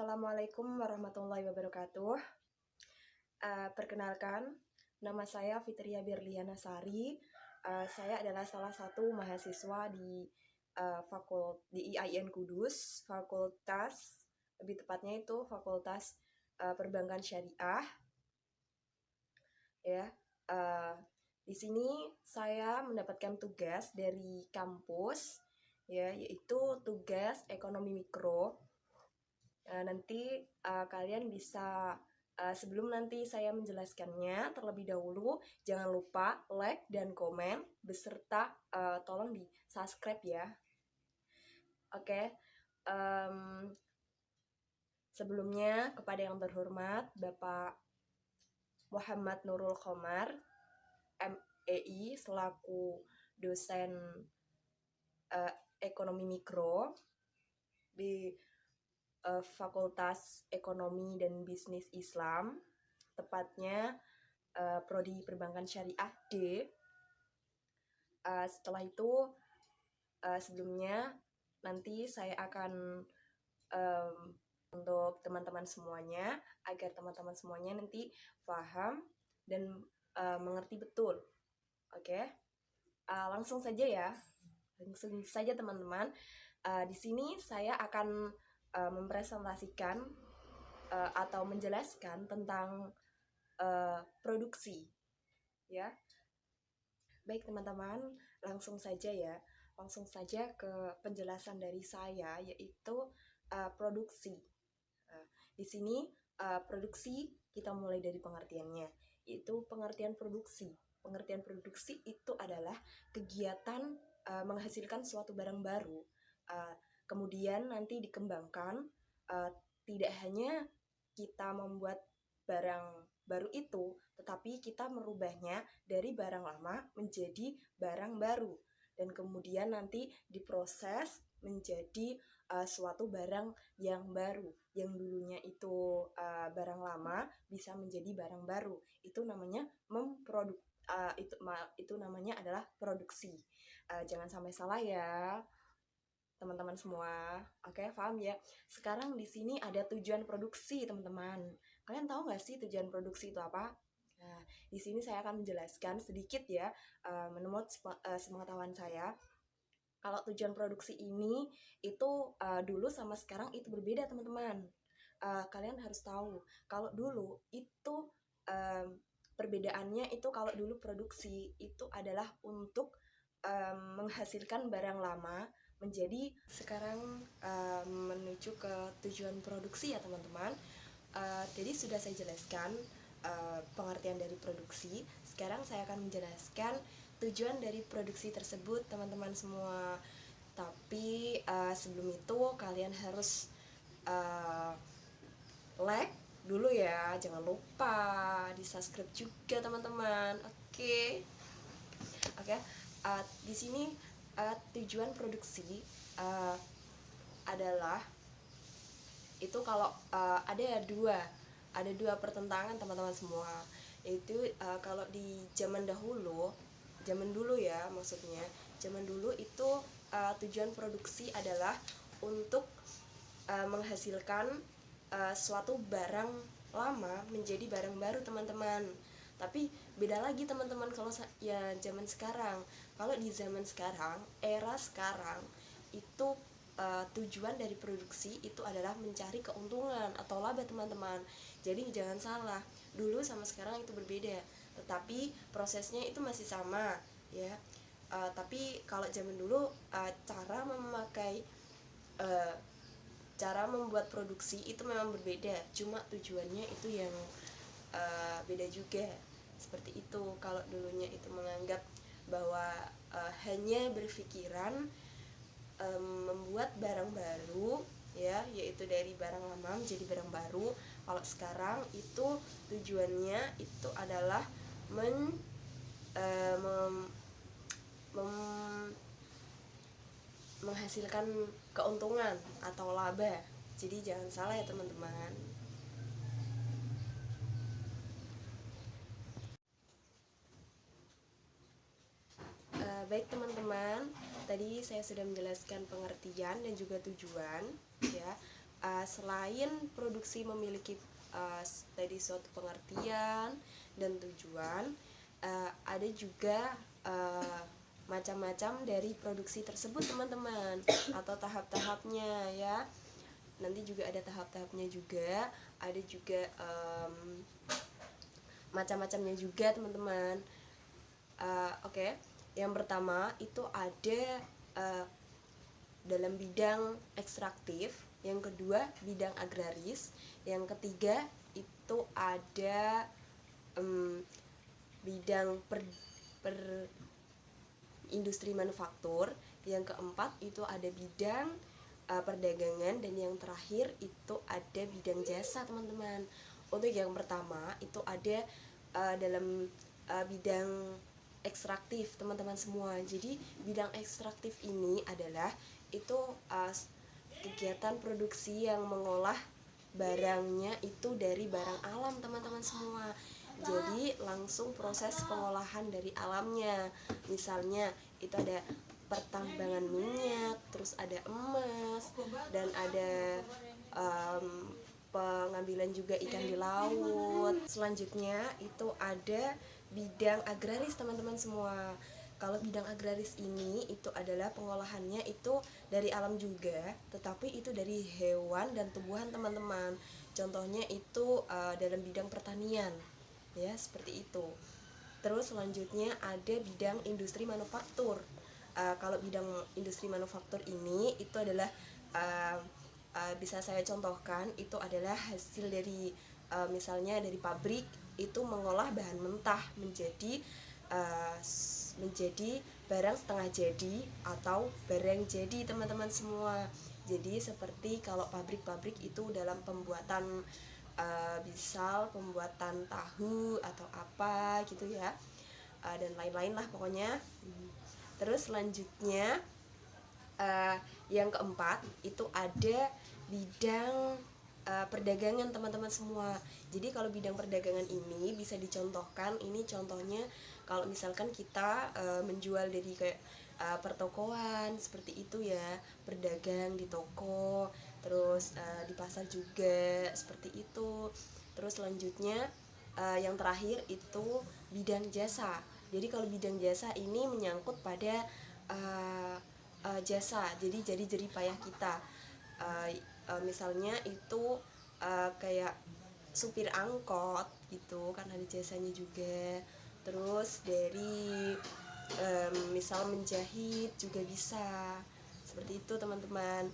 Assalamualaikum warahmatullahi wabarakatuh. Perkenalkan, nama saya Fitria Berliana Sari. Saya adalah salah satu mahasiswa di IAIN Kudus, Fakultas, lebih tepatnya itu Fakultas Perbankan Syariah. Ya, di sini saya mendapatkan tugas dari kampus, ya, yaitu tugas ekonomi mikro. Nanti kalian bisa sebelum nanti saya menjelaskannya, terlebih dahulu jangan lupa like dan komen beserta tolong di subscribe ya. Oke. Sebelumnya kepada yang terhormat Bapak Muhammad Nurul Khomar, MEI, selaku dosen ekonomi mikro di Fakultas Ekonomi dan Bisnis Islam, tepatnya Prodi Perbankan Syariah D. Setelah itu, sebelumnya nanti saya akan untuk teman-teman semuanya, agar teman-teman semuanya nanti paham dan mengerti betul. Oke? Langsung saja ya. Langsung saja teman-teman. Di sini saya akan mempresentasikan atau menjelaskan tentang produksi, ya. Baik teman-teman, langsung saja ya, langsung saja ke penjelasan dari saya, yaitu produksi. Di sini produksi kita mulai dari pengertiannya, yaitu pengertian produksi. Pengertian produksi itu adalah kegiatan menghasilkan suatu barang baru, kemudian nanti dikembangkan. Tidak hanya kita membuat barang baru itu, tetapi kita merubahnya dari barang lama menjadi barang baru, dan kemudian nanti diproses menjadi suatu barang yang baru, yang dulunya itu barang lama bisa menjadi barang baru. Itu namanya itu namanya adalah produksi. Jangan sampai salah ya teman-teman semua. Oke, paham ya? Sekarang di sini ada tujuan produksi, teman-teman. Kalian tahu nggak sih tujuan produksi itu apa? Nah, di sini saya akan menjelaskan sedikit ya, menurut sepengetahuan saya. Kalau tujuan produksi ini itu dulu sama sekarang itu berbeda, teman-teman. Kalian harus tahu, kalau dulu itu perbedaannya itu, kalau dulu produksi itu adalah untuk menghasilkan barang lama, menjadi sekarang menuju ke tujuan produksi ya teman-teman. Jadi sudah saya jelaskan pengertian dari produksi. Sekarang saya akan menjelaskan tujuan dari produksi tersebut teman-teman semua. Tapi sebelum itu kalian harus like dulu ya, jangan lupa di subscribe juga teman-teman. Oke. Di sini tujuan produksi adalah itu, kalau ada dua pertentangan teman-teman semua, yaitu kalau di zaman dulu ya, maksudnya zaman dulu itu tujuan produksi adalah untuk menghasilkan suatu barang lama menjadi barang baru teman-teman. Tapi beda lagi teman-teman kalau ya zaman sekarang. Kalau di zaman sekarang, era sekarang itu tujuan dari produksi itu adalah mencari keuntungan atau laba teman-teman. Jadi jangan salah, dulu sama sekarang itu berbeda, tetapi prosesnya itu masih sama ya. Tapi kalau zaman dulu cara membuat produksi itu memang berbeda, cuma tujuannya itu yang beda juga. Seperti itu. Kalau dulunya itu menganggap bahwa hanya berpikiran membuat barang baru ya, yaitu dari barang lama menjadi barang baru. Kalau sekarang itu tujuannya itu adalah menghasilkan keuntungan atau laba. Jadi jangan salah ya teman-teman. Baik teman-teman, tadi saya sudah menjelaskan pengertian dan juga tujuan ya. selain produksi memiliki tadi suatu pengertian dan tujuan, ada juga macam-macam dari produksi tersebut teman-teman, atau tahap-tahapnya ya. Nanti juga ada tahap-tahapnya juga, ada juga macam-macamnya juga teman-teman. Oke. Yang pertama itu ada dalam bidang ekstraktif, yang kedua bidang agraris, yang ketiga itu ada bidang industri manufaktur, yang keempat itu ada bidang perdagangan, dan yang terakhir itu ada bidang jasa teman-teman. Untuk yang pertama itu ada dalam bidang ekstraktif teman-teman semua. Jadi bidang ekstraktif ini adalah itu kegiatan produksi yang mengolah barangnya itu dari barang alam teman-teman semua. Jadi langsung proses pengolahan dari alamnya. Misalnya itu ada pertambangan minyak, terus ada emas, dan ada pengambilan juga ikan di laut. Selanjutnya itu ada bidang agraris teman-teman semua. Kalau bidang agraris ini itu adalah pengolahannya itu dari alam juga, tetapi itu dari hewan dan tumbuhan teman-teman. Contohnya itu dalam bidang pertanian, ya seperti itu. Terus selanjutnya ada bidang industri manufaktur. Kalau bidang industri manufaktur ini itu adalah bisa saya contohkan, itu adalah hasil dari misalnya dari pabrik itu mengolah bahan mentah menjadi barang setengah jadi atau barang jadi teman-teman semua. Jadi seperti kalau pabrik-pabrik itu dalam pembuatan misal pembuatan tahu atau apa gitu ya, dan lain-lain lah pokoknya. Terus selanjutnya yang keempat itu ada bidang perdagangan teman-teman semua. Jadi kalau bidang perdagangan ini bisa dicontohkan, ini contohnya kalau misalkan kita menjual dari kayak pertokoan seperti itu ya, berdagang di toko, terus di pasar juga seperti itu. Terus selanjutnya yang terakhir itu bidang jasa. Jadi kalau bidang jasa ini menyangkut pada jasa, jadi jerih payah kita. Misalnya itu kayak supir angkot gitu kan ada jasanya juga. Terus dari misal menjahit juga bisa, seperti itu teman-teman.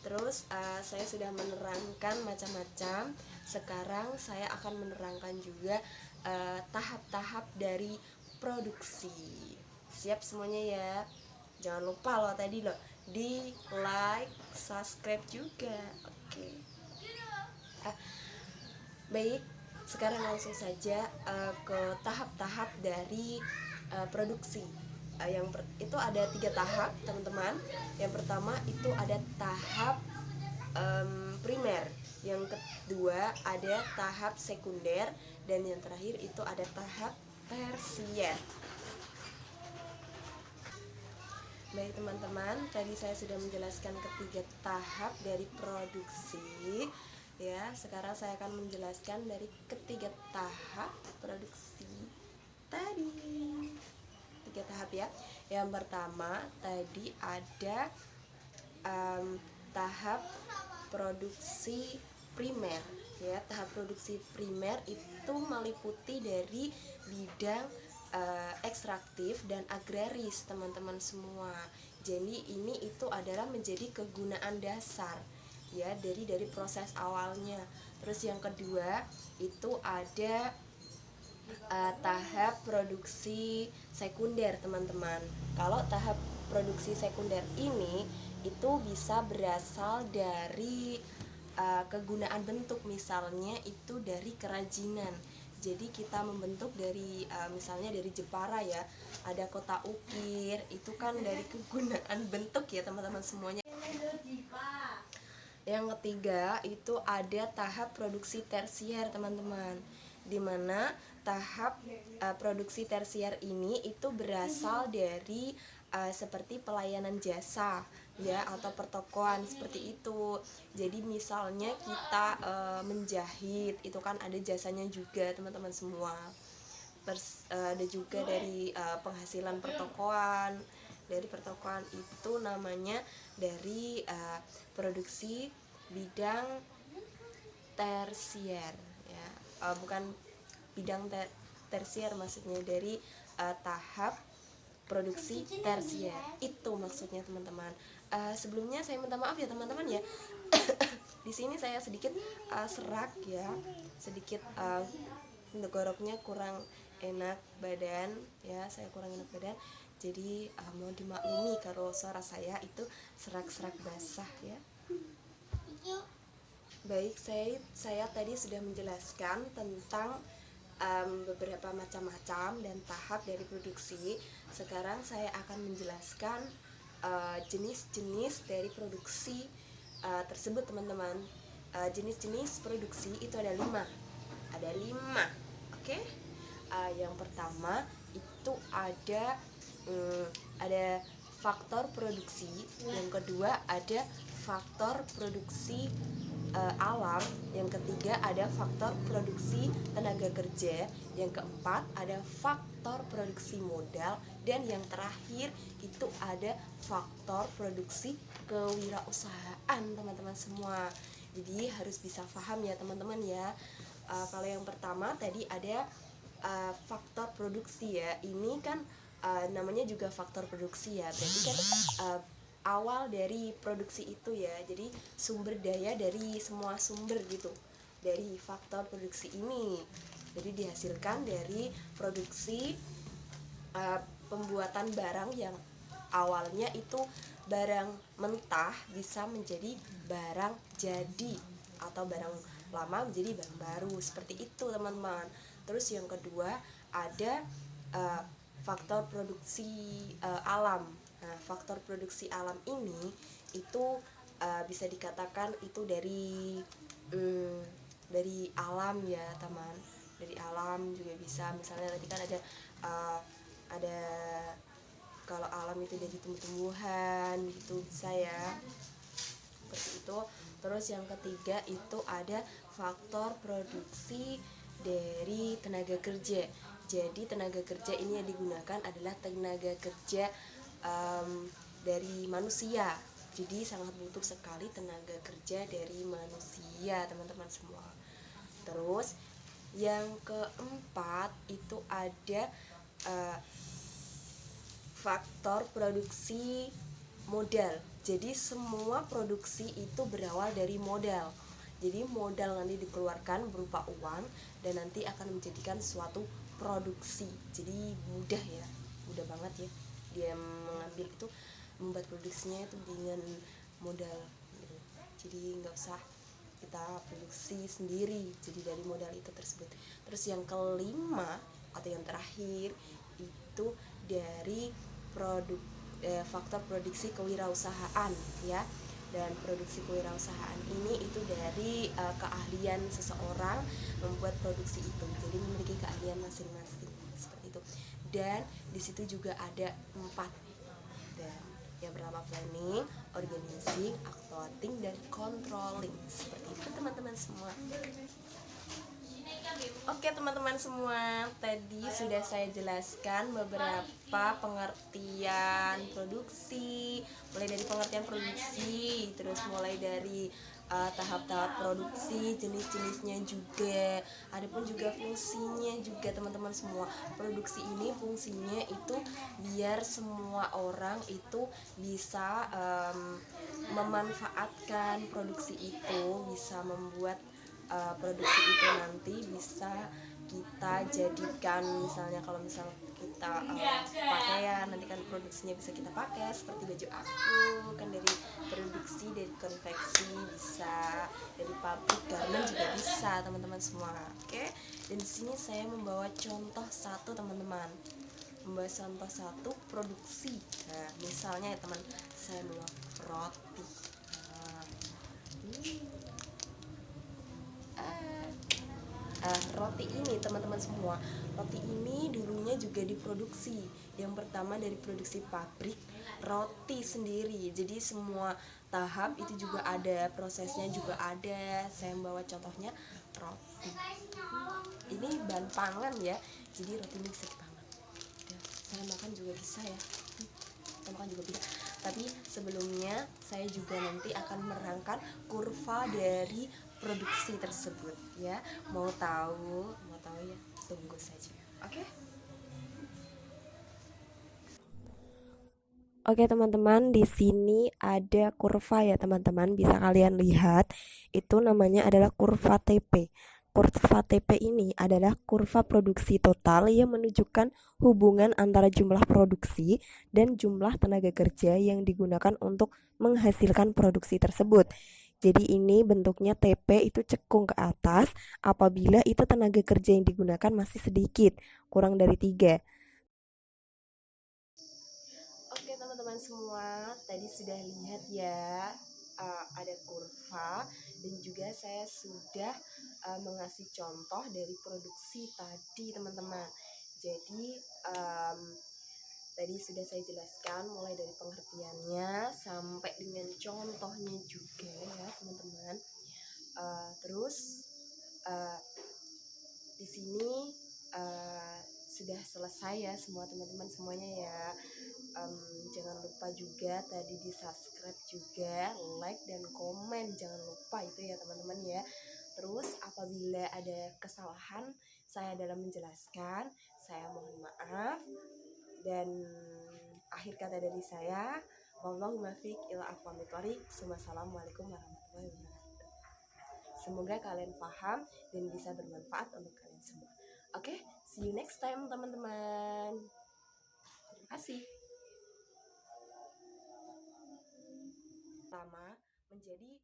Terus saya sudah menerangkan macam-macam. Sekarang saya akan menerangkan juga tahap-tahap dari produksi. Siap semuanya ya. Jangan lupa loh tadi loh di like, subscribe juga. Oke. Baik, sekarang langsung saja ke tahap-tahap dari produksi. Itu ada 3 tahap teman-teman. Yang pertama itu ada tahap primer, yang kedua ada tahap sekunder, dan yang terakhir itu ada tahap tersier. Baik teman-teman, tadi saya sudah menjelaskan ketiga tahap dari produksi. Ya, sekarang saya akan menjelaskan dari ketiga tahap produksi tadi. 3 tahap ya. Yang pertama tadi ada tahap produksi primer. Ya, tahap produksi primer itu meliputi dari bidang ekstraktif dan agraris teman-teman semua. Jadi ini itu adalah menjadi kegunaan dasar ya dari proses awalnya. Terus yang kedua itu ada tahap produksi sekunder teman-teman. Kalau tahap produksi sekunder ini itu bisa berasal dari kegunaan bentuk, misalnya itu dari kerajinan. Jadi kita membentuk dari misalnya dari Jepara ya, ada kotak ukir, itu kan dari kegunaan bentuk ya teman-teman semuanya. Yang ketiga itu ada tahap produksi tersier teman-teman, dimana tahap produksi tersier ini itu berasal dari seperti pelayanan jasa. ya, atau pertokoan seperti itu. Jadi misalnya kita menjahit, itu kan ada jasanya juga teman-teman semua. Ada juga dari penghasilan pertokoan. Dari pertokoan itu namanya dari produksi bidang tersier, ya. Bukan bidang tersier, maksudnya dari tahap produksi tersier, itu maksudnya teman-teman. Sebelumnya saya minta maaf ya teman-teman ya. Di sini saya sedikit serak ya, sedikit tenggoroknya kurang enak badan ya, saya kurang enak badan. Jadi mau dimaklumi kalau suara saya itu serak-serak basah ya. Baik, saya tadi sudah menjelaskan tentang beberapa macam-macam dan tahap dari produksi. Sekarang saya akan menjelaskan jenis-jenis dari produksi tersebut teman-teman. Jenis-jenis produksi itu ada 5. Oke. Yang pertama itu ada faktor produksi, yang kedua ada faktor produksi alam, yang ketiga ada faktor produksi tenaga kerja, yang keempat ada faktor produksi modal, dan yang terakhir itu ada faktor produksi kewirausahaan teman-teman semua. Jadi harus bisa paham ya teman-teman ya. Kalau yang pertama tadi ada faktor produksi ya, ini kan namanya juga faktor produksi ya, berarti kan awal dari produksi itu ya, jadi sumber daya dari semua sumber gitu, dari faktor produksi ini. Jadi dihasilkan dari produksi pembuatan barang yang awalnya itu barang mentah bisa menjadi barang jadi, atau barang lama menjadi barang baru, seperti itu teman-teman. Terus yang kedua ada faktor produksi alam. Nah, faktor produksi alam ini itu bisa dikatakan itu dari alam ya teman, dari alam juga bisa. Misalnya tadi kan ada kalau alam itu dari tumbuh-tumbuhan gitu, bisa ya, seperti itu. Terus yang ketiga itu ada faktor produksi dari tenaga kerja. Jadi tenaga kerja ini yang digunakan adalah tenaga kerja dari manusia. Jadi sangat butuh sekali tenaga kerja dari manusia teman-teman semua. Terus yang keempat itu ada faktor produksi modal. Jadi semua produksi itu berawal dari modal. Jadi modal nanti dikeluarkan berupa uang dan nanti akan menjadikan suatu produksi. Jadi mudah ya, mudah banget ya dia mengambil itu, membuat produksinya itu dengan modal gitu. Jadi nggak usah kita produksi sendiri, jadi dari modal itu tersebut. Terus yang kelima atau yang terakhir itu dari faktor produksi kewirausahaan ya. Dan produksi kewirausahaan ini itu dari keahlian seseorang membuat produksi itu, jadi memiliki keahlian masing-masing seperti itu. Dan di situ juga ada 4, dan yang pertama planning, organizing, accounting, dan controlling, seperti itu teman-teman semua. Oke teman-teman semua, tadi sudah saya jelaskan beberapa pengertian produksi, mulai dari pengertian produksi, terus mulai dari tahap-tahap produksi, jenis-jenisnya juga, adapun juga fungsinya juga teman-teman semua. Produksi ini fungsinya itu biar semua orang itu bisa memanfaatkan produksi itu, bisa membuat produksi itu nanti bisa kita jadikan, misalnya kalau misal kita pakaian, nanti kan produksinya bisa kita pakai, seperti baju aku kan dari produksi, dari konveksi bisa, dari pabrik garment juga bisa teman-teman semua. Oke, dan di sini saya membawa contoh satu teman-teman, membawa contoh satu produksi. Nah misalnya ya teman, saya membuat roti. Roti ini teman-teman semua, roti ini dulunya juga diproduksi. Yang pertama dari produksi pabrik roti sendiri, jadi semua tahap itu juga ada, prosesnya juga ada. Saya membawa contohnya roti. Ini bahan pangan ya, jadi roti ini bisa dipangan. Saya makan juga bisa ya, saya makan juga bisa. Tapi sebelumnya saya juga nanti akan merangkan kurva dari produksi tersebut ya. Mau tahu ya, tunggu saja. Oke? Oke teman-teman, di sini ada kurva ya teman-teman, bisa kalian lihat. Itu namanya adalah kurva TP. Kurva TP ini adalah kurva produksi total yang menunjukkan hubungan antara jumlah produksi dan jumlah tenaga kerja yang digunakan untuk menghasilkan produksi tersebut. Jadi ini bentuknya TP itu cekung ke atas apabila itu tenaga kerja yang digunakan masih sedikit, kurang dari 3. Oke teman-teman semua, tadi sudah lihat ya, ada kurva, dan juga saya sudah mengasih contoh dari produksi tadi teman-teman. Jadi tadi sudah saya jelaskan mulai dari pengertiannya sampai dengan contohnya juga ya teman-teman. Terus di sini sudah selesai ya semua teman-teman semuanya ya. Jangan lupa juga tadi di subscribe juga, like dan komen, jangan lupa itu ya teman-teman ya. Terus apabila ada kesalahan saya dalam menjelaskan, saya mohon maaf. Dan akhir kata dari saya, wallahu muwaffiq ila aqwamit thoriq. Wassalamualaikum warahmatullahi wabarakatuh. Semoga kalian paham dan bisa bermanfaat untuk kalian semua. Oke, see you next time teman-teman. Terima kasih. Pertama, menjadi